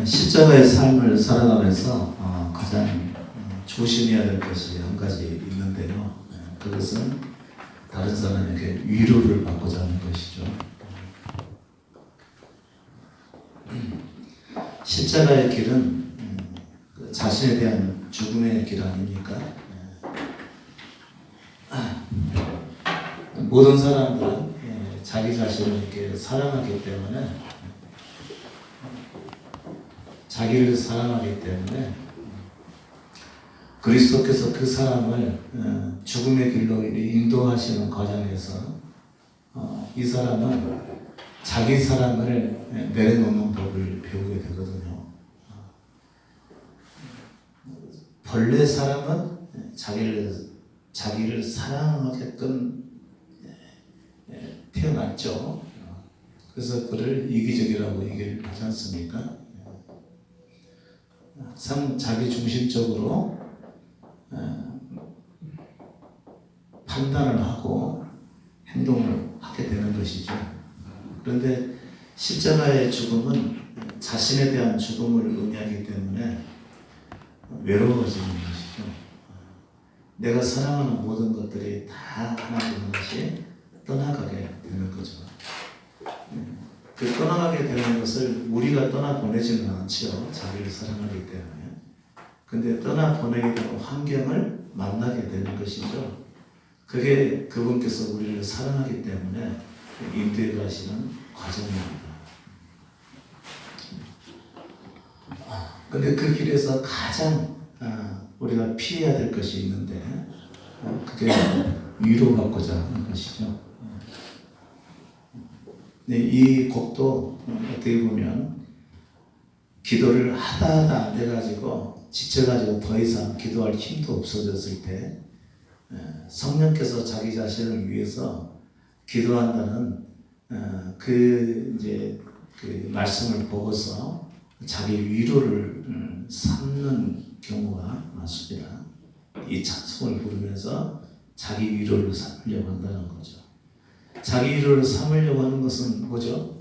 십자가의 삶을 살아가면서 가장 조심해야 될 것이 한 가지 있는데요. 그것은 다른 사람에게 위로를 받고자 하는 것이죠. 십자가의 길은 자신에 대한 죽음의 길 아닙니까? 모든 사람들은 자기 자신을 이렇게 사랑하기 때문에 자기를 사랑하기 때문에 그리스도께서 그 사람을 죽음의 길로 인도하시는 과정에서 이 사람은 자기 사랑을 내려놓는 법을 배우게 되거든요. 본래 사람은 자기를 사랑하게끔 태어났죠. 그래서 그를 이기적이라고 얘기를 하지 않습니까? 참 자기 중심적으로 판단을 하고 행동을 하게 되는 것이죠. 그런데 십자가의 죽음은 자신에 대한 죽음을 의미하기 때문에 외로워지는 것이죠. 내가 사랑하는 모든 것들이 다 하나 되는 것이 떠나가게 되는 거죠. 그 떠나가게 되는 것을 우리가 떠나보내지는 않죠. 자기를 사랑하기 때문에. 근데 떠나보내게 되는 환경을 만나게 되는 것이죠. 그게 그분께서 우리를 사랑하기 때문에 인도해 가시는 과정입니다. 근데 그 길에서 가장 우리가 피해야 될 것이 있는데 그게 위로받고자 하는 것이죠. 네, 이 곡도 어떻게 보면 기도를 하다 안 돼가지고 지쳐가지고 더 이상 기도할 힘도 없어졌을 때 성령께서 자기 자신을 위해서 기도한다는 그 말씀을 보고서 자기 위로를 삼는 경우가 많습니다. 이 찬송을 부르면서 자기 위로를 삼으려고 한다는 거죠. 자기 위로를 삼으려고 하는 것은 뭐죠?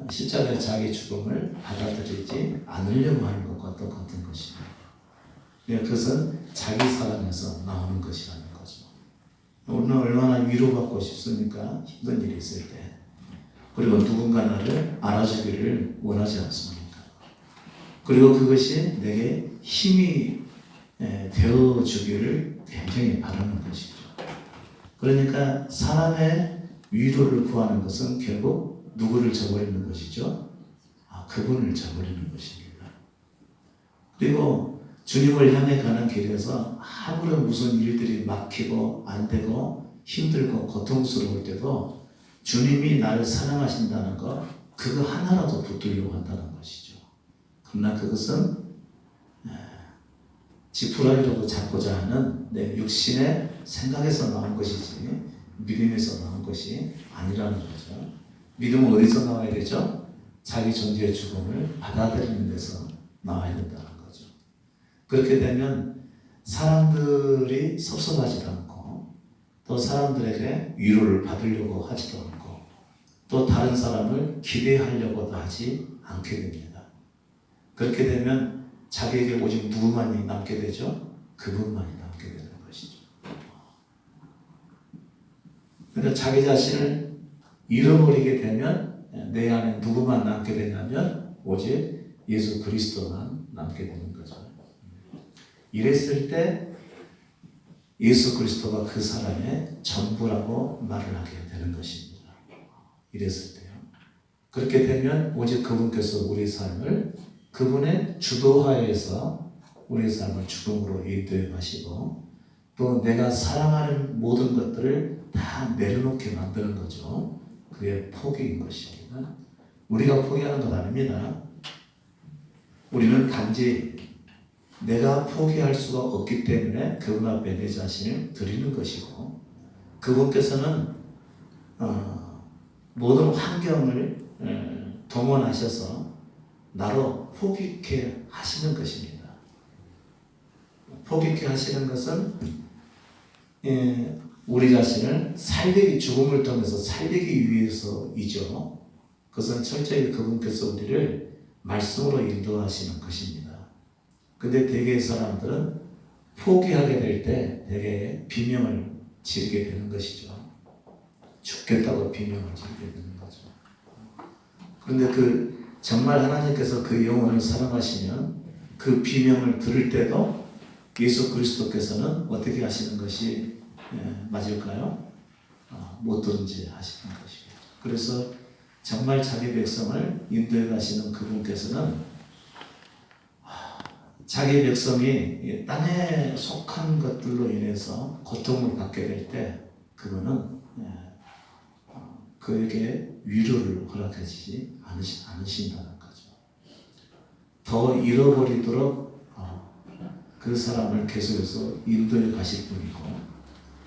십자가의 자기 죽음을 받아들이지 않으려고 하는 것과 똑같은 것입니다. 그것은 자기 사랑에서 나오는 것이라는 거죠. 우리는 얼마나 위로받고 싶습니까? 힘든 일이 있을 때. 그리고 누군가 나를 알아주기를 원하지 않습니까? 그리고 그것이 내게 힘이 되어주기를 굉장히 바라는 것이죠. 그러니까 사람의 위로를 구하는 것은 결국 누구를 저버리는 것이죠? 그분을 저버리는 것입니다. 그리고 주님을 향해 가는 길에서 아무런 무슨 일들이 막히고 안 되고 힘들고 고통스러울 때도 주님이 나를 사랑하신다는 것, 그거 하나라도 붙들려고 한다는 것이죠. 그러나 그것은 지푸라기라도 잡고자 하는 내 육신의 생각에서 나온 것이지 믿음에서 나온 것이 아니라는 거죠. 믿음은 어디서 나와야 되죠? 자기 존재의 죽음을 받아들이는 데서 나와야 된다는 거죠. 그렇게 되면 사람들이 섭섭하지도 않고 또 사람들에게 위로를 받으려고 하지도 않고 또 다른 사람을 기대하려고도 하지 않게 됩니다. 그렇게 되면 자기에게 오직 누구만이 남게 되죠? 그분만이 남게 되는 것이죠. 그러니까 자기 자신을 잃어버리게 되면 내 안에 누구만 남게 되냐면 오직 예수 그리스도만 남게 되는 거죠. 이랬을 때 예수 그리스도가 그 사람의 전부라고 말을 하게 되는 것입니다. 이랬을 때요. 그렇게 되면 오직 그분께서 우리 삶을 그분의 주도하에서 우리의 삶을 죽음으로 인도해 가시고 또 내가 사랑하는 모든 것들을 다 내려놓게 만드는 거죠. 그게 포기인 것입니다. 우리가 포기하는 것 아닙니다. 우리는 단지 내가 포기할 수가 없기 때문에 그분 앞에 내 자신을 드리는 것이고 그분께서는 모든 환경을 동원하셔서 나로 포기케 하시는 것입니다. 포기케 하시는 것은 우리 자신을 죽음을 통해서 살리기 위해서이죠. 그것은 철저히 그분께서 우리를 말씀으로 인도하시는 것입니다. 근데 대개 사람들은 포기하게 될 때 대개 비명을 지르게 되는 것이죠. 죽겠다고 비명을 지르게 되는 거죠. 그런데 정말 하나님께서 그 영혼을 사랑하시면 그 비명을 들을 때도 예수 그리스도께서는 어떻게 하시는 것이 맞을까요? 뭐든지 하시는 것이죠. 그래서 정말 자기 백성을 인도해 가시는 그분께서는 자기 백성이 땅에 속한 것들로 인해서 고통을 받게 될 때 그거는 그에게 위로를 허락해 주지 않으신다는 거죠. 더 잃어버리도록 그 사람을 계속해서 인도해 가실 분이고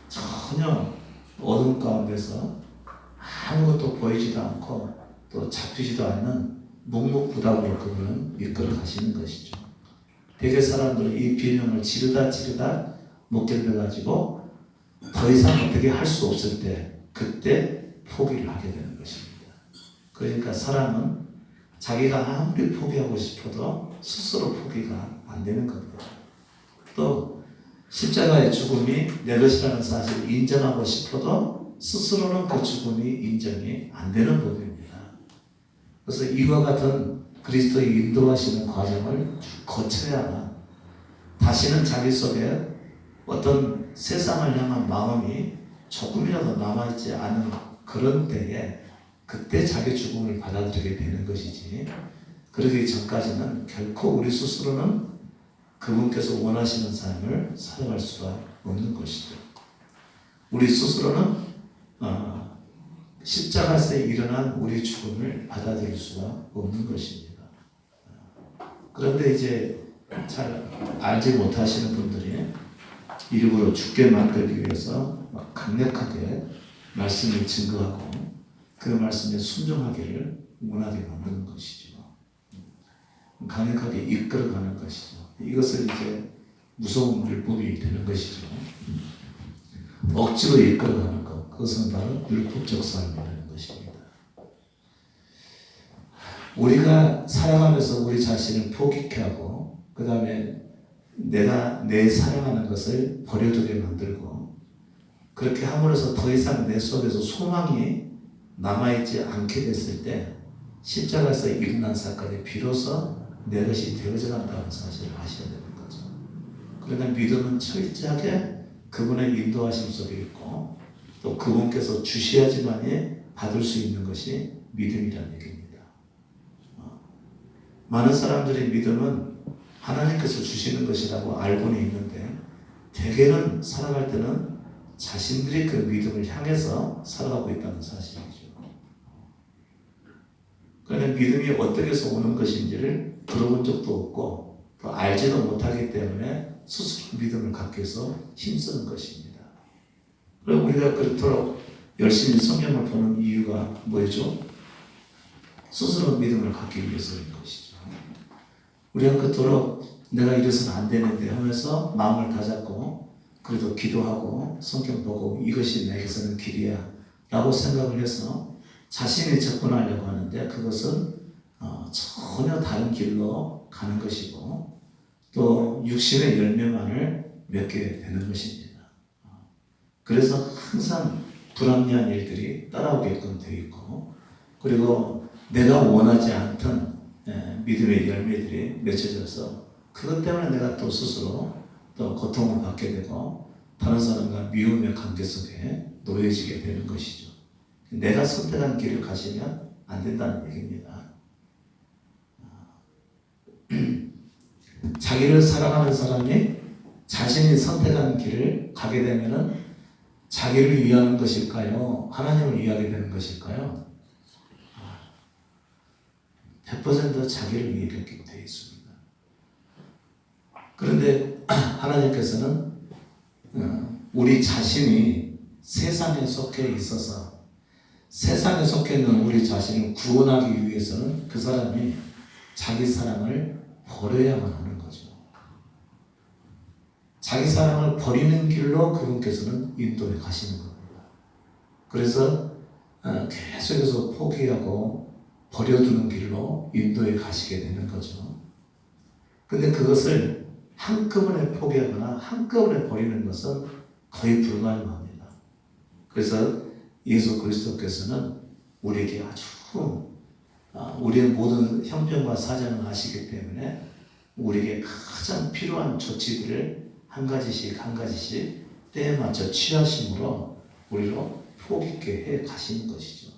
전혀 어둠 가운데서 아무것도 보이지도 않고 또 잡히지도 않는 묵묵부답으로 그분은 이끌어 가시는 것이죠. 대개 사람들은 이 비명을 지르다 못 견뎌가지고 더 이상 어떻게 할 수 없을 때 그때 포기를 하게 되는 것입니다. 그러니까 사람은 자기가 아무리 포기하고 싶어도 스스로 포기가 안 되는 겁니다. 또 십자가의 죽음이 내 것이라는 사실을 인정하고 싶어도 스스로는 그 죽음이 인정이 안 되는 법입니다. 그래서 이와 같은 그리스도의 인도하시는 과정을 거쳐야만 다시는 자기 속에 어떤 세상을 향한 마음이 조금이라도 남아있지 않은 그런 때에 그때 자기 죽음을 받아들이게 되는 것이지, 그러기 전까지는 결코 우리 스스로는 그분께서 원하시는 삶을 살아갈 수가 없는 것이죠. 우리 스스로는 십자가에서 일어난 우리 죽음을 받아들일 수가 없는 것입니다. 그런데 이제 잘 알지 못하시는 분들이 일부러 죽게 만들기 위해서 막 강력하게 말씀을 증거하고 그 말씀에 순종하기를 원하게 만드는 것이죠. 강력하게 이끌어가는 것이죠. 이것을 이제 무서운 율법이 되는 것이죠. 억지로 이끌어가는 것, 그것은 바로 율법적 삶이라는 것입니다. 우리가 살아가면서 우리 자신을 포기케 하고 그 다음에 내가 내 사랑하는 것을 버려두게 만들고 그렇게 함으로써 더 이상 내 속에서 소망이 남아있지 않게 됐을 때 십자가에서 일어난 사건이 비로소 내 것이 되어져 간다는 사실을 아셔야 되는 거죠. 그러나 믿음은 철저하게 그분의 인도하심 속에 있고 또 그분께서 주셔야지만이 받을 수 있는 것이 믿음이라는 얘기입니다. 많은 사람들의 믿음은 하나님께서 주시는 것이라고 알고는 있는데 대개는 살아갈 때는 자신들이 그 믿음을 향해서 살아가고 있다는 사실이죠. 그러나 믿음이 어떻게 해서 오는 것인지를 들어본 적도 없고 또 알지도 못하기 때문에 스스로 믿음을 갖기 위해서 힘쓰는 것입니다. 그리고 우리가 그렇도록 열심히 성경을 보는 이유가 뭐죠? 스스로 믿음을 갖기 위해서인 것이죠. 우리가 그토록 내가 이래서는 안 되는데 하면서 마음을 다잡고 그래도 기도하고 성경 보고 이것이 내게서는 길이야 라고 생각을 해서 자신이 접근하려고 하는데 그것은 전혀 다른 길로 가는 것이고 또 육신의 열매만을 맺게 되는 것입니다. 그래서 항상 불합리한 일들이 따라오게끔 되어 있고 그리고 내가 원하지 않던 믿음의 열매들이 맺혀져서 그것 때문에 내가 또 스스로 또 고통을 받게 되고 다른 사람과 미움의 관계 속에 놓여지게 되는 것이죠. 내가 선택한 길을 가시면 안 된다는 얘기입니다. 자기를 사랑하는 사람이 자신이 선택한 길을 가게 되면은 자기를 위하는 것일까요? 하나님을 위하게 되는 것일까요? 100% 자기를 위하게 되어 있습니다. 그런데 하나님께서는 우리 자신이 세상에 속해 있어서 세상에 속해 있는 우리 자신을 구원하기 위해서는 그 사람이 자기 사랑을 버려야만 하는 거죠. 자기 사랑을 버리는 길로 그분께서는 인도해 가시는 겁니다. 그래서 계속해서 포기하고 버려두는 길로 인도에 가시게 되는 거죠. 근데 그것을 한꺼번에 포기하거나 한꺼번에 버리는 것은 거의 불가능합니다. 그래서 예수 그리스도께서는 우리에게 아주 우리의 모든 형편과 사정을 아시기 때문에 우리에게 가장 필요한 조치들을 한 가지씩 때에 맞춰 취하심으로 우리로 포기케 해 가시는 것이죠.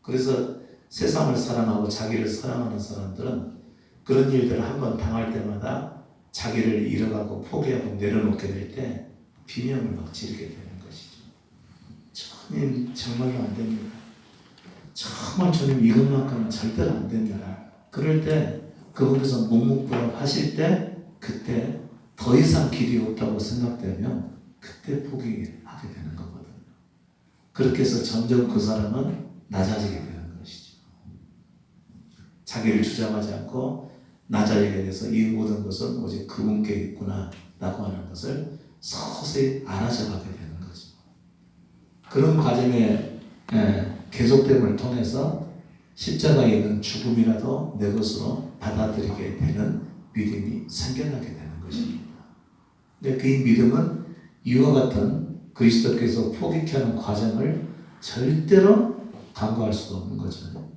그래서 세상을 사랑하고 자기를 사랑하는 사람들은 그런 일들을 한번 당할 때마다 자기를 잃어가고 포기하고 내려놓게 될 때 비명을 막 지르게 되는 것이죠. 주님 정말로 안 됩니다. 정말 주님 이것만큼은 절대로 안 됩니다. 그럴 때 그분께서 묵묵부답 하실 때 그때 더 이상 길이 없다고 생각되면 그때 포기하게 되는 거거든요. 그렇게 해서 점점 그 사람은 낮아지게 되는 것이죠. 자기를 주장하지 않고 낮아지게 돼서 이 모든 것은 오직 그분께 있구나 라고 하는 것을 서서히 알아져가게 되는 거죠. 그런 과정의 계속됨을 통해서 십자가에 있는 죽음이라도 내 것으로 받아들이게 되는 믿음이 생겨나게 되는 것입니다. 근데 그 믿음은 이와 같은 그리스도께서 포기케 하는 과정을 절대로 간과할 수가 없는 거죠.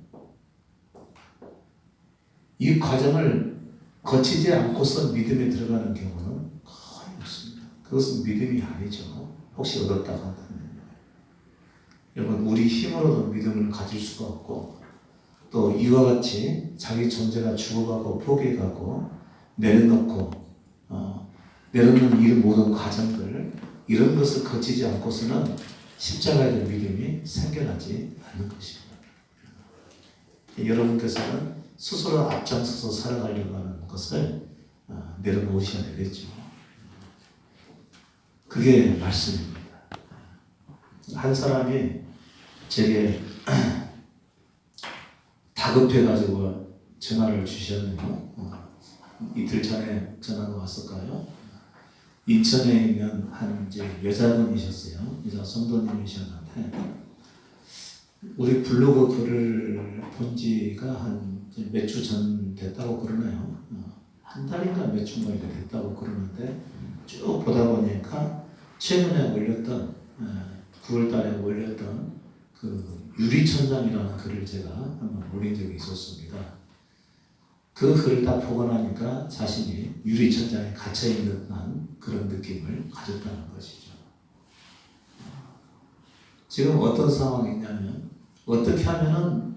이 과정을 거치지 않고서 믿음에 들어가는 경우는 거의 없습니다. 그것은 믿음이 아니죠. 혹시 얻었다고 한다면. 여러분, 우리 힘으로도 믿음을 가질 수가 없고 또 이와 같이 자기 존재가 죽어가고 포기해가고 내려놓고 내려놓는 이 모든 과정들 이런 것을 거치지 않고서는 십자가에 대한 믿음이 생겨나지 않는 것입니다. 여러분께서는 스스로 앞장서서 살아가려고 하는 것을 내려놓으셔야 되겠죠. 그게 말씀입니다. 한 사람이 제게 다급해가지고 전화를 주셨네요. 이틀 전에 전화가 왔을까요? 인천에 있는 한 이제 여자분이셨어요. 여자 성도님이셨는데 우리 블로그 글을 본 지가 한 몇 주 전 됐다고 그러네요. 한 달인가 몇 주가 됐다고 그러는데 쭉 보다 보니까 최근에 올렸던 9월 달에 올렸던 그 유리천장이라는 글을 제가 한번 올린 적이 있었습니다. 그 글을 딱 보고 나니까 자신이 유리천장에 갇혀있는 듯한 그런 느낌을 가졌다는 것이죠. 지금 어떤 상황이냐면 어떻게 하면은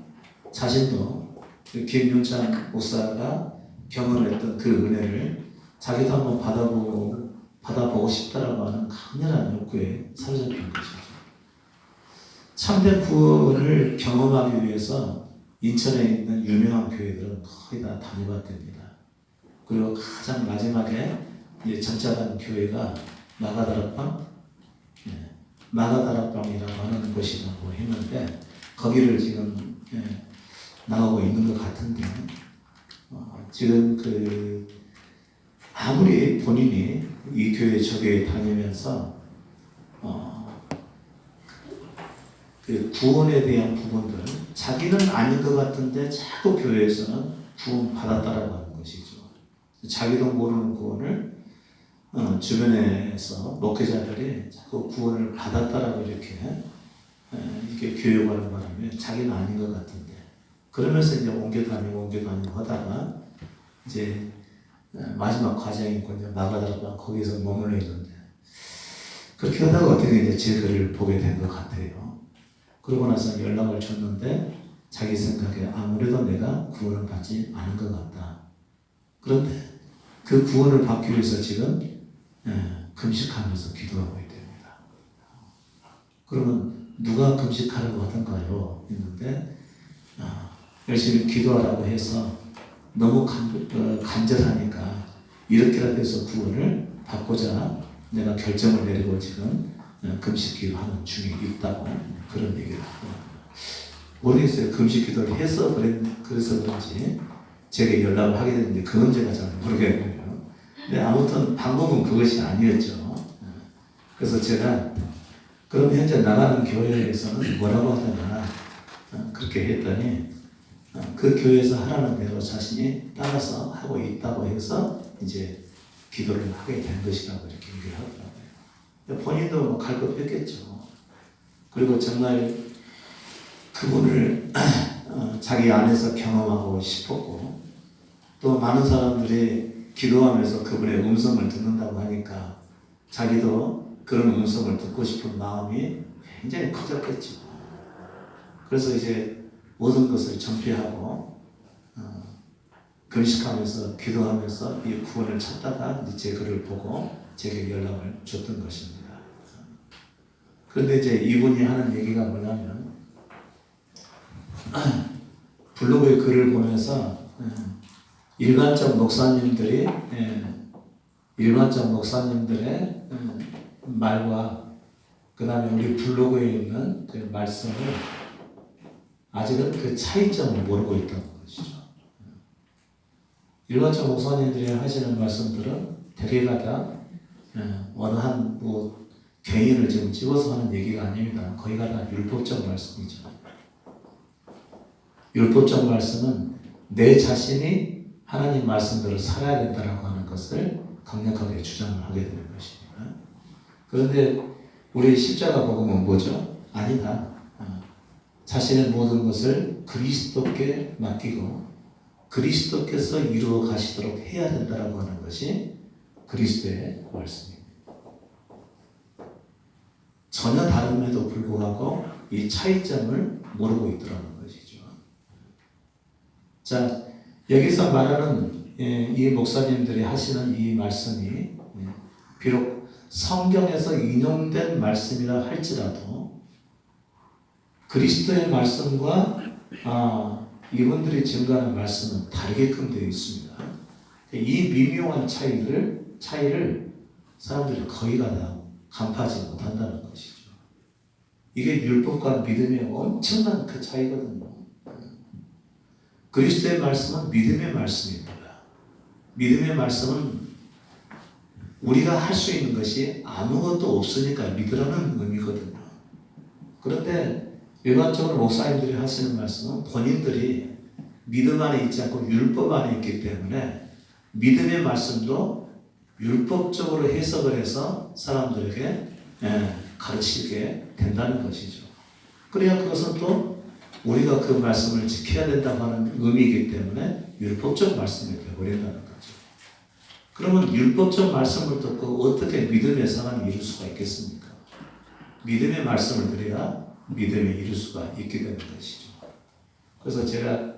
자신도 김윤찬 목사가 경험했던 그 은혜를 자기도 한번 받아보고 싶다라고 하는 강렬한 욕구에 사로잡힌 것이죠. 참된 구원을 경험하기 위해서 인천에 있는 유명한 교회들은 거의 다 다녀봤답니다. 그리고 가장 마지막에 전작한 교회가 마가다락방이라고 하는 곳이라고 했는데 거기를 지금 나가고 있는 것 같은데 지금 아무리 본인이 이 교회 저 교회 다니면서 그 구원에 대한 부분들 자기는 아닌 것 같은데 자꾸 교회에서는 구원 받았다라고 하는 것이죠. 자기도 모르는 구원을 주변에서 목회자들이 자꾸 구원을 받았다라고 이렇게 교육하는 바람에 자기는 아닌 것 같은데 그러면서 이제 옮겨다니고 하다가 이제 마지막 과정이 있고 이제 나가다가 거기서 머물러 있는데 그렇게 하다가 어떻게 이제 제 글을 보게 된 것 같아요. 그러고 나서 연락을 줬는데 자기 생각에 아무래도 내가 구원을 받지 않은 것 같다. 그런데 그 구원을 받기 위해서 지금 금식하면서 기도하고 있답니다. 그러면 누가 금식하라고 하던가요? 했는데 열심히 기도하라고 해서 너무 간절하니까 이렇게라도 해서 구원을 받고자 내가 결정을 내리고 지금 금식 기도하는 중에 있다고 그런 얘기를 하고 모르겠어요. 금식 기도를 해서 그래서 그런지 제게 연락을 하게 됐는데 그건 제가 잘 모르겠고요. 근데 아무튼 방법은 그것이 아니었죠. 그래서 제가 그럼 현재 나가는 교회에서는 뭐라고 하더냐 그렇게 했더니 그 교회에서 하라는 대로 자신이 따라서 하고 있다고 해서 이제 기도를 하게 된 것이라고 이렇게 얘기를 하더라고요. 본인도 뭐 갈급했겠죠. 그리고 정말 그분을 자기 안에서 경험하고 싶었고, 또 많은 사람들이 기도하면서 그분의 음성을 듣는다고 하니까 자기도 그런 음성을 듣고 싶은 마음이 굉장히 커졌겠죠. 그래서 이제 모든 것을 정피하고 금식하면서 기도하면서 이 구원을 찾다가 제 글을 보고 제게 연락을 줬던 것입니다. 그런데 이제 이분이 하는 얘기가 뭐냐면, 블로그의 글을 보면서 일반적 목사님들의 말과 그 다음에 우리 블로그에 있는 그 말씀을 아직은 그 차이점을 모르고 있다는 것이죠. 일반적 목사님들이 하시는 말씀들은 대개가 다 어느 한 개인을 지금 집어서 하는 얘기가 아닙니다. 거의가 다 율법적 말씀이죠. 율법적 말씀은 내 자신이 하나님 말씀대로 살아야 된다라고 하는 것을 강력하게 주장을 하게 되는 것입니다. 그런데 우리 십자가 복음은 뭐죠? 아니다. 자신의 모든 것을 그리스도께 맡기고 그리스도께서 이루어 가시도록 해야 된다라고 하는 것이 그리스도의 말씀입니다. 전혀 다름에도 불구하고 이 차이점을 모르고 있더라는 것이죠. 자, 여기서 말하는 이 목사님들이 하시는 이 말씀이 비록 성경에서 인용된 말씀이라 할지라도 그리스도의 말씀과 이분들이 증거하는 말씀은 다르게끔 되어 있습니다. 이 미묘한 차이를 사람들이 거의가 다 간파하지 못한다는 것이죠. 이게 율법과 믿음의 엄청난 그 차이거든요. 그리스도의 말씀은 믿음의 말씀입니다. 믿음의 말씀은 우리가 할 수 있는 것이 아무것도 없으니까 믿으라는 의미거든요. 그런데 일반적으로 목사님들이 하시는 말씀은 본인들이 믿음 안에 있지 않고 율법 안에 있기 때문에 믿음의 말씀도 율법적으로 해석을 해서 사람들에게 가르치게 된다는 것이죠. 그래야 그것은 또 우리가 그 말씀을 지켜야 된다고 하는 의미이기 때문에 율법적 말씀이 되어버린다는 거죠. 그러면 율법적 말씀을 듣고 어떻게 믿음의 사람이 이룰 수가 있겠습니까? 믿음의 말씀을 들어야 믿음에 이룰 수가 있게 되는 것이죠. 그래서 제가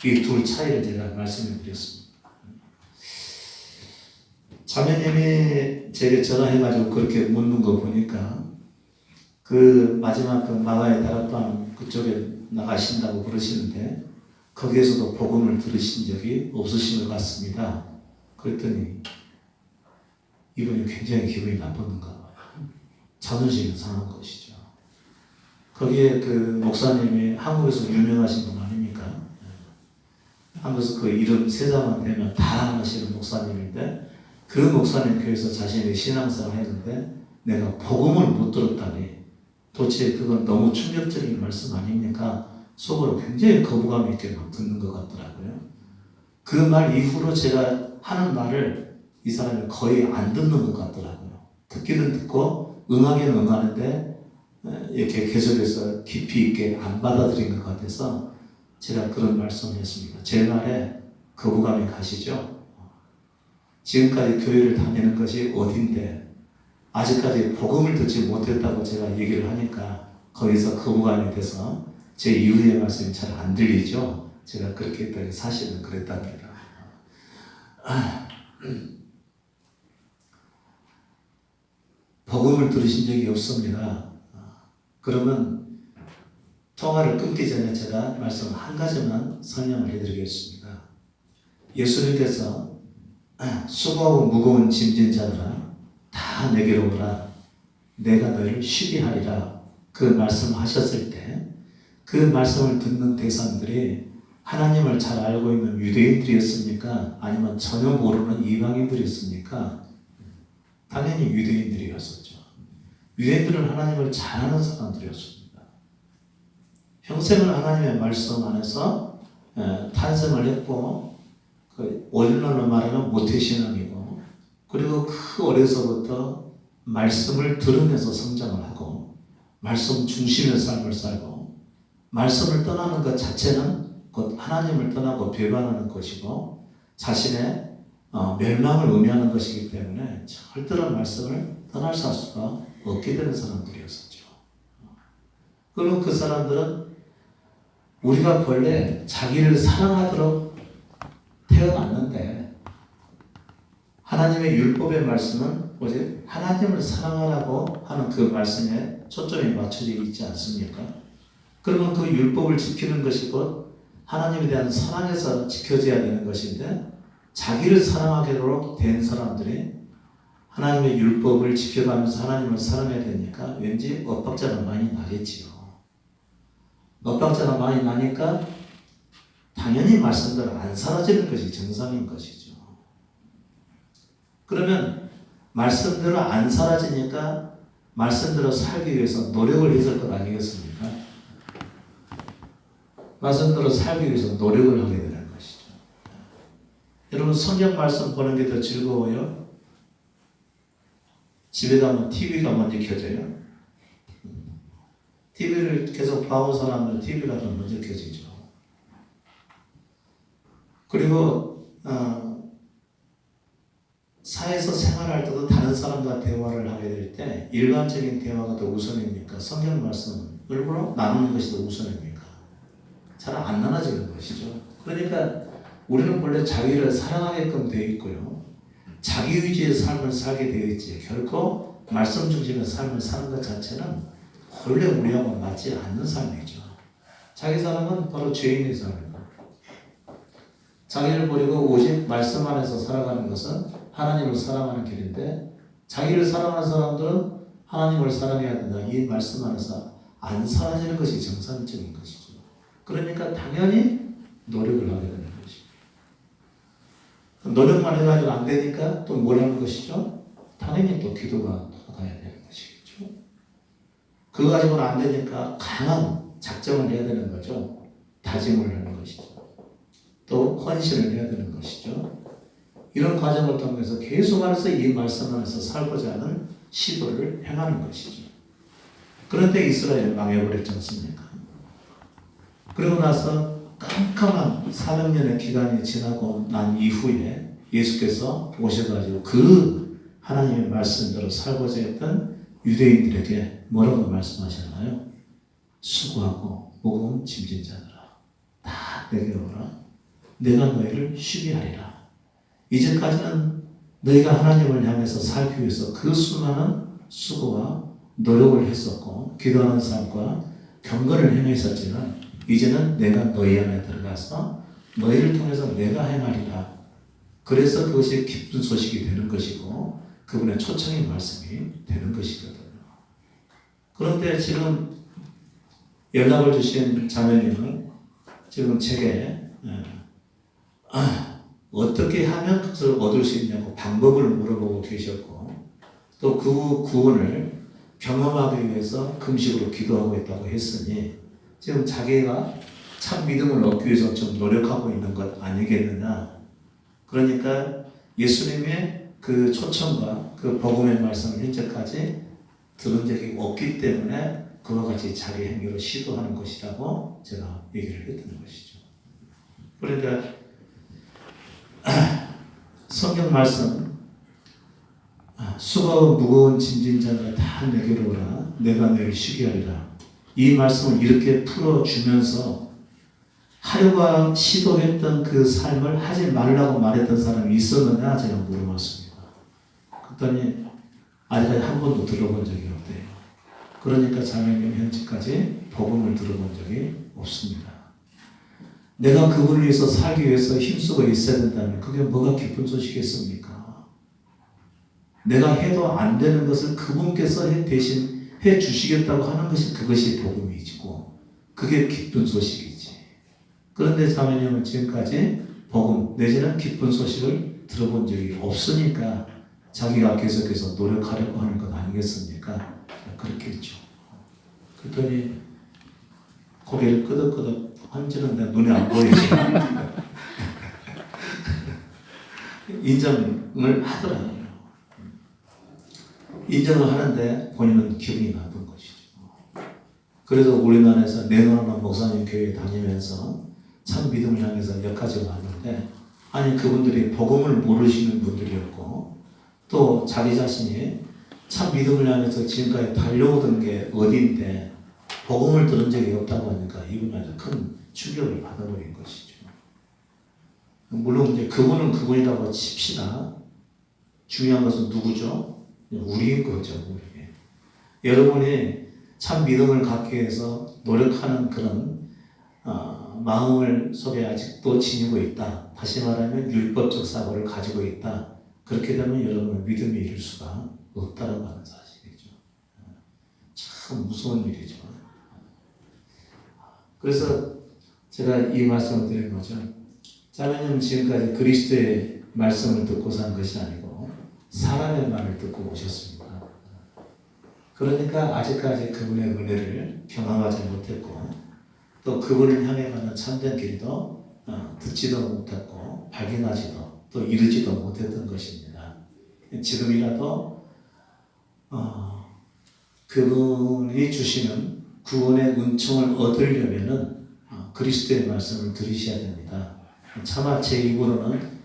이 둘 차이를 제가 말씀을 드렸습니다. 자매님이 제게 전화해가지고 그렇게 묻는 거 보니까 그 마지막 그 마가의 다락방 그쪽에 나가신다고 그러시는데 거기에서도 복음을 들으신 적이 없으신 것 같습니다. 그랬더니 이분이 굉장히 기분이 나빴는가 봐요. 자존심이 상한 것이죠. 거기에 그 목사님이 한국에서 유명하신 분 아닙니까? 한국에서 그 이름 세자만 되면 다 아시는 목사님인데 그 목사님 교회에서 자신의 신앙생활을 했는데 내가 복음을 못 들었다니 도대체 그건 너무 충격적인 말씀 아닙니까? 속으로 굉장히 거부감 있게 막 듣는 것 같더라고요. 그 말 이후로 제가 하는 말을 이 사람이 거의 안 듣는 것 같더라고요. 듣기는 듣고 응하기는 응하는데 이렇게 계속해서 깊이 있게 안 받아들인 것 같아서 제가 그런 말씀을 했습니다. 제 말에 거부감이 가시죠? 지금까지 교회를 다니는 것이 어딘데 아직까지 복음을 듣지 못했다고 제가 얘기를 하니까 거기서 거부감이 돼서 제 이후의 말씀이 잘 안 들리죠? 제가 그렇게 했더니 사실은 그랬답니다. 복음을 들으신 적이 없습니다. 그러면 통화를 끊기 전에 제가 말씀 한 가지만 설명을 해드리겠습니다. 예수님께서 수고하고 무거운 짐진 자들아 다 내게로 오라 내가 너희를 쉬게 하리라 그 말씀하셨을 때 그 말씀을 듣는 대상들이 하나님을 잘 알고 있는 유대인들이었습니까? 아니면 전혀 모르는 이방인들이었습니까? 당연히 유대인들이었었죠. 유대인들은 하나님을 잘 아는 사람들이었습니다. 평생을 하나님의 말씀 안에서 탄생을 했고, 오늘날로 말하면 모태신앙이고, 그리고 그 어려서부터 말씀을 들으면서 성장을 하고, 말씀 중심의 삶을 살고, 말씀을 떠나는 것 자체는 곧 하나님을 떠나고 배반하는 것이고, 자신의 멸망을 의미하는 것이기 때문에 절대로 말씀을 떠날 수가 없게 되는 사람들이었었죠. 그리고 그 사람들은 우리가 본래 자기를 사랑하도록 태어났는데, 하나님의 율법의 말씀은 오직 하나님을 사랑하라고 하는 그 말씀에 초점이 맞춰져 있지 않습니까? 그러면 그 율법을 지키는 것이 곧 하나님에 대한 사랑에서 지켜져야 되는 것인데, 자기를 사랑하도록 된 사람들이 하나님의 율법을 지켜가면서 하나님을 사랑해야 되니까 왠지 엇박자가 많이 나겠지요. 엇박자가 많이 나니까 당연히 말씀대로 안 사라지는 것이 정상인 것이죠. 그러면 말씀대로 안 사라지니까 말씀대로 살기 위해서 노력을 했을 것 아니겠습니까? 말씀대로 살기 위해서 노력을 하게 되는 것이죠. 여러분, 성경 말씀 보는 게 더 즐거워요? 집에 가면 TV가 먼저 켜져요? TV를 계속 봐온 사람은 TV가 더 먼저 켜지죠. 그리고 사회에서 생활할 때도 다른 사람과 대화를 하게 될 때 일반적인 대화가 더 우선입니까? 성경 말씀을 나누는 것이 더 우선입니까? 잘 안 나눠지는 것이죠. 그러니까 우리는 본래 자기를 사랑하게끔 되어 있고요. 자기 위주의 삶을 살게 되어 있지, 결코 말씀 중심의 삶을 사는 것 자체는 원래 우리하고 맞지 않는 삶이죠. 자기 사랑은 바로 죄인의 삶이고, 자기를 버리고 오직 말씀 안에서 살아가는 것은 하나님을 사랑하는 길인데, 자기를 사랑하는 사람들은 하나님을 사랑해야 된다. 이 말씀 안에서 안 사라지는 것이 정상적인 것이죠. 그러니까 당연히 노력을 하게 되는 것이죠. 노력만 해가지고 안 되니까 또 뭘 하는 것이죠? 당연히 또 기도가 가야 되는 것이겠죠. 그거 가지고는 안 되니까 강한 작정을 해야 되는 거죠. 다짐을 하는 것이죠. 또 헌신을 해야 되는 것이죠. 이런 과정을 통해서 계속 안에서 이 말씀 안에서 살고자 하는 시도를 행하는 것이죠. 그런데 이스라엘 망해버렸지 않습니까? 그러고 나서 깜깜한 400년의 기간이 지나고 난 이후에 예수께서 오셔가지고 그 하나님의 말씀대로 살고자 했던 유대인들에게 뭐라고 말씀하셨나요? 수고하고 무거운 짐진 자들아, 다 내게로 오라. 내가 너희를 쉬게 하리라. 이제까지는 너희가 하나님을 향해서 살기 위해서 그 수많은 수고와 노력을 했었고 기도하는 삶과 경건을 행했었지만, 이제는 내가 너희 안에 들어가서 너희를 통해서 내가 행하리라. 그래서 그것이 기쁜 소식이 되는 것이고 그분의 초청의 말씀이 되는 것이거든요. 그런데 지금 연락을 주신 자매님은 지금 제게 어떻게 하면 그것을 얻을 수 있냐고 방법을 물어보고 계셨고, 또 그 구원을 경험하기 위해서 금식으로 기도하고 있다고 했으니 지금 자기가 참 믿음을 얻기 위해서 좀 노력하고 있는 것 아니겠느냐. 그러니까 예수님의 그 초청과 그 복음의 말씀을 현재까지 들은 적이 없기 때문에 그와 같이 자기 행위로 시도하는 것이라고 제가 얘기를 했던 것이죠. 그러니까 성경 말씀, 수고하고 무거운 짐진 자가 다 내게로 오라. 내가 너희를 쉬게 하리라. 이 말씀을 이렇게 풀어주면서 하려고 시도했던 그 삶을 하지 말라고 말했던 사람이 있었느냐 제가 물어봤습니다. 그랬더니 아직까지 한 번도 들어본 적이 없대요. 그러니까 자매님 현재까지 복음을 들어본 적이 없습니다. 내가 그분을 위해서 살기 위해서 힘쓰고 있어야 된다면 그게 뭐가 기쁜 소식이겠습니까? 내가 해도 안 되는 것을 그분께서 대신 해 주시겠다고 하는 것이 그것이 복음이지고 그게 기쁜 소식이지. 그런데 자매님은 지금까지 복음 내지는 기쁜 소식을 들어본 적이 없으니까 자기가 계속해서 노력하려고 하는 것 아니겠습니까? 그렇겠죠. 그랬더니 고개를 끄덕끄덕 흔드는데 눈에 안 보이지. 인정을 하더라고요. 인정을 하는데 본인은 기분이 나쁜 것이죠. 그래서 우리나라에서 내노라는 목사님 교회에 다니면서 참 믿음을 향해서 몇 가지가 왔는데, 아니 그분들이 복음을 모르시는 분들이었고, 또 자기 자신이 참 믿음을 향해서 지금까지 달려오던 게 어디인데 복음을 들은 적이 없다고 하니까 이분이 아주 큰 충격을 받아버린 것이죠. 물론 이제 그분은 그분이라고 칩시다. 중요한 것은 누구죠? 우리인 거죠. 우리. 여러분이 참 믿음을 갖기 위해서 노력하는 그런 마음을 속에 아직도 지니고 있다. 다시 말하면 율법적 사고를 가지고 있다. 그렇게 되면 여러분은 믿음이 이룰 수가 없다라고 하는 사실이죠. 참 무서운 일이죠. 그래서 제가 이 말씀을 드린 거죠. 자매님 지금까지 그리스도의 말씀을 듣고 산 것이 아니고 사람의 말을 듣고 오셨습니다. 그러니까 아직까지 그분의 은혜를 경험하지 못했고, 또 그분을 향해 가는 참된 길도 듣지도 못했고 발견하지도 또 이루지도 못했던 것입니다. 지금이라도 그분이 주시는 구원의 은총을 얻으려면은 그리스도의 말씀을 들으셔야 됩니다. 차마 제 입으로는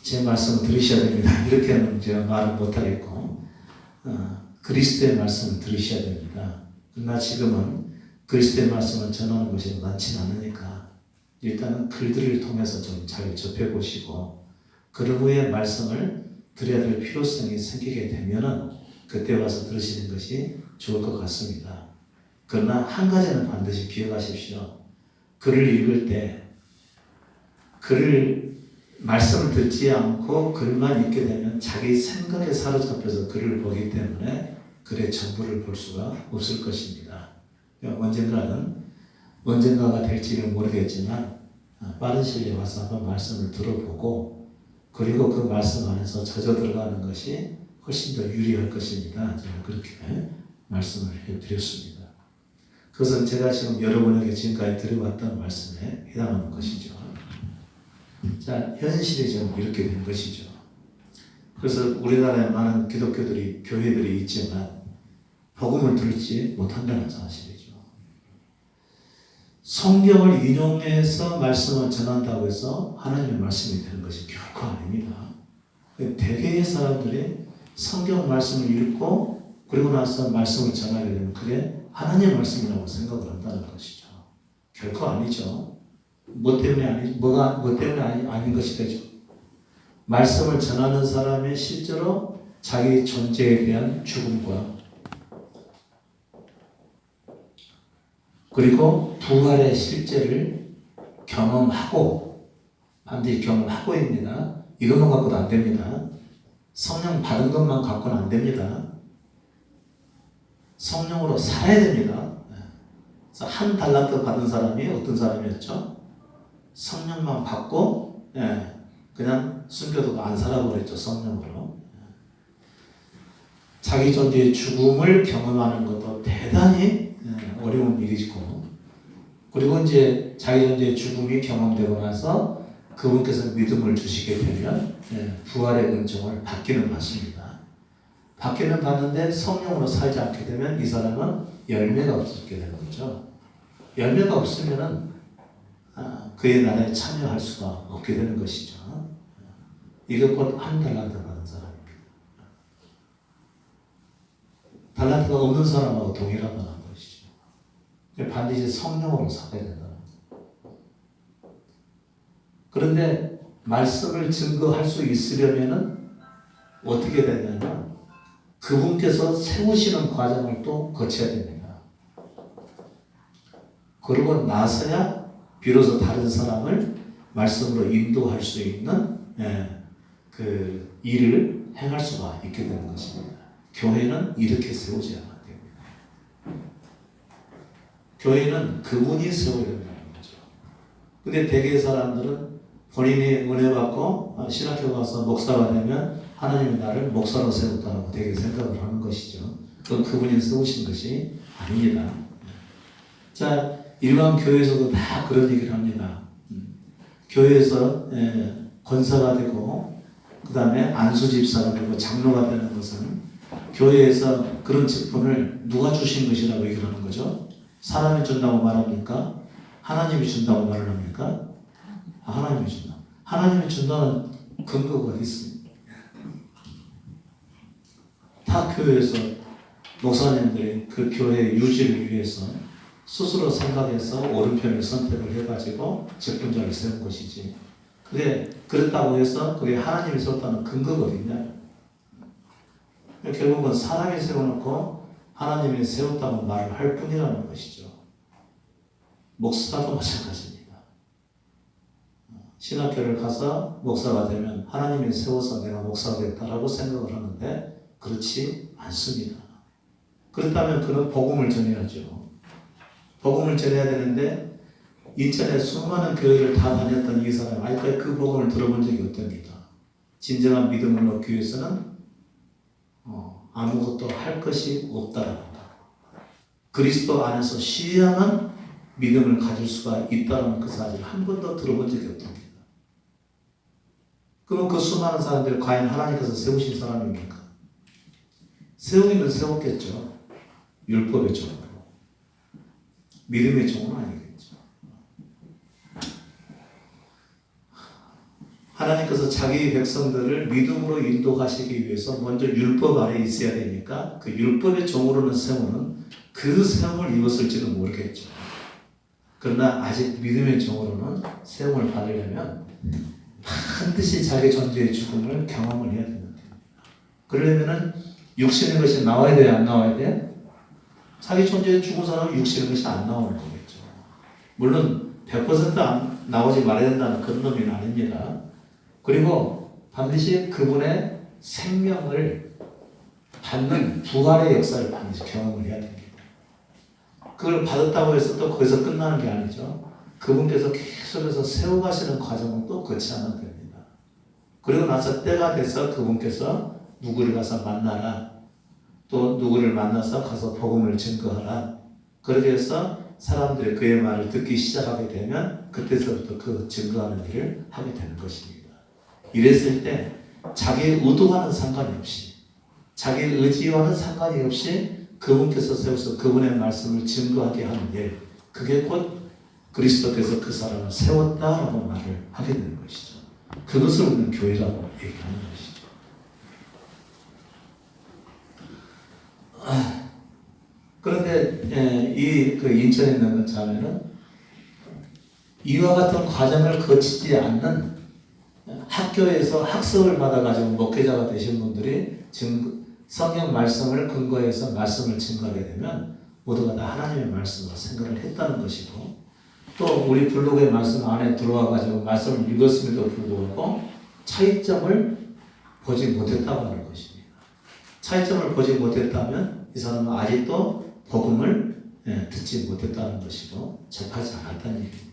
제 말씀을 들으셔야 됩니다. 이렇게는 제가 말을 못하겠고, 그리스도의 말씀을 들으셔야 됩니다. 그러나 지금은 그리스도의 말씀을 전하는 것이 많지 않으니까 일단은 글들을 통해서 좀 잘 접해보시고, 그런 후에 말씀을 드려야 될 필요성이 생기게 되면은 그때 와서 들으시는 것이 좋을 것 같습니다. 그러나 한 가지는 반드시 기억하십시오. 글을 읽을 때 글을 말씀을 듣지 않고 글만 읽게 되면 자기 생각에 사로잡혀서 글을 보기 때문에 글의 전부를 볼 수가 없을 것입니다. 언젠가가 될지는 모르겠지만 빠른 시일에 와서 한번 말씀을 들어보고, 그리고 그 말씀 안에서 젖어 들어가는 것이 훨씬 더 유리할 것입니다. 제가 그렇게 말씀을 해드렸습니다. 그것은 제가 지금 여러분에게 지금까지 드려왔던 말씀에 해당하는 것이죠. 자, 현실이 좀 이렇게 된 것이죠. 그래서 우리나라에 많은 기독교들이, 교회들이 있지만 복음을 들지 못한다는 사실이죠. 성경을 인용해서 말씀을 전한다고 해서 하나님의 말씀이 되는 것이 결코 아닙니다. 대개의 사람들이 성경 말씀을 읽고 그리고 나서 말씀을 전하게 되면 그게 하나님의 말씀이라고 생각을 한다는 것이죠. 결코 아니죠. 뭐 때문에 아닌 것이 되죠. 말씀을 전하는 사람이 실제로 자기 존재에 대한 죽음과 그리고 부활의 실제를 경험하고, 반드시 경험하고입니다. 이것만 갖고도 안 됩니다. 성령 받은 것만 갖고는 안 됩니다. 성령으로 살아야 됩니다. 그래서 한 달란트 받은 사람이 어떤 사람이었죠? 성령만 받고 그냥 숨겨두고 안 살아버렸죠. 성령으로. 자기 존재의 죽음을 경험하는 것도 대단히 어려운 일이고, 그리고 이제 자기 존재의 죽음이 경험되고 나서 그분께서 믿음을 주시게 되면 부활의 은총을 받기는 받습니다. 받기는 받는데 성령으로 살지 않게 되면 이 사람은 열매가 없게 되는 거죠. 열매가 없으면은 그의 나라에 참여할 수가 없게 되는 것이죠. 이것 곧 한 달란트 받은 사람입니다. 달란트가 없는 사람하고 동일하다는 것이죠. 반드시 성령으로 살아야 된다는 거예요. 그런데 말씀을 증거할 수 있으려면은 어떻게 되냐면 그분께서 세우시는 과정을 또 거쳐야 됩니다. 그러고 나서야 비로소 다른 사람을 말씀으로 인도할 수 있는 그 일을 행할 수가 있게 되는 것입니다. 교회는 이렇게 세우지 않아야 됩니다. 교회는 그분이 세워야 된다는 거죠. 근데 대개 사람들은 본인이 은혜 받고 신학교 가서 목사가 되면 하나님이 나를 목사로 세웠다고 되게 생각을 하는 것이죠. 그건 그분이 세우신 것이 아닙니다. 자, 일반 교회에서도 다 그런 얘기를 합니다. 교회에서 권사가 되고 그 다음에 안수 집사가 되고 장로가 되는 것은 교회에서 그런 직분을 누가 주신 것이라고 얘기를 하는 거죠. 사람이 준다고 말합니까? 하나님이 준다고 말을 합니까? 하나님이 준다. 하나님이 준다는 근거가 어디 있습니까? 다 교회에서 목사님들이 그 교회의 유지를 위해서 스스로 생각해서 오른편을 선택을 해가지고 직분자를 세운 것이지. 그게 그렇다고 해서 그게 하나님이 세웠다는 근거가 어딨냐? 결국은 사람이 세워놓고 하나님이 세웠다고 말을 할 뿐이라는 것이죠. 목사도 마찬가지입니다. 신학교를 가서 목사가 되면 하나님이 세워서 내가 목사가 됐다라고 생각을 하는데 그렇지 않습니다. 그렇다면 그는 복음을 전해야죠. 복음을 전해야 되는데 이전에 수많은 교회를 다 다녔던 이 사람 아직까지 그 복음을 들어본 적이 없답니다. 진정한 믿음을 얻기 위해서는 아무것도 할 것이 없다랍니다. 그리스도 안에서 쉬야만 믿음을 가질 수가 있다는 그 사실을 한 번도 들어본 적이 없답니다. 그럼 그 수많은 사람들이 과연 하나님께서 세우신 사람입니까? 세우기는 세웠겠죠. 율법의 종으로. 믿음의 종은 아니겠죠. 하나님께서 자기 백성들을 믿음으로 인도하시기 위해서 먼저 율법 아래 있어야 되니까 그 율법의 종으로는 세우는 그 세움을 입었을지는 모르겠죠. 그러나 아직 믿음의 종으로는 세움을 받으려면 반드시 자기 존재의 죽음을 경험을 해야 됩니다. 그러려면 육신의 것이 나와야 돼요? 안 나와야 돼요? 자기 존재의 죽은 사람은 육신의 것이 안 나오는 거겠죠. 물론 100% 나오지 말아야 된다는 그런 의미는 아닙니다. 그리고 반드시 그분의 생명을 받는 부활의 역사를 반드시 경험을 해야 됩니다. 그걸 받았다고 해서 또 거기서 끝나는 게 아니죠. 그분께서 계속해서 세워가시는 과정은 또 거치하면 됩니다. 그리고 나서 때가 돼서 그분께서 누구를 가서 만나라. 또 누구를 만나서 가서 복음을 증거하라. 그렇게 해서 사람들이 그의 말을 듣기 시작하게 되면 그때서부터 그 증거하는 일을 하게 되는 것입니다. 이랬을 때 자기의 의도와는 상관이 없이 자기의 의지와는 상관이 없이 그분께서 세워서 그분의 말씀을 증거하게 하는 일, 그게 곧 그리스도께서 그 사람을 세웠다라고 말을 하게 되는 것이죠. 그것을 우리는 교회라고 얘기하는 것이죠. 그런데 이 그 인천에 있는 자매는 이와 같은 과정을 거치지 않는 학교에서 학습을 받아가지고 목회자가 되신 분들이 성경 말씀을 근거해서 말씀을 증거하게 되면 모두가 다 하나님의 말씀으로 생각을 했다는 것이고 또 우리 블로그의 말씀 안에 들어와가지고 말씀을 읽었음에도 불구하고 차이점을 보지 못했다고 하는 것입니다. 차이점을 보지 못했다면 이 사람은 아직도 복음을 듣지 못했다는 것이고 접하지 않았다는 얘기입니다.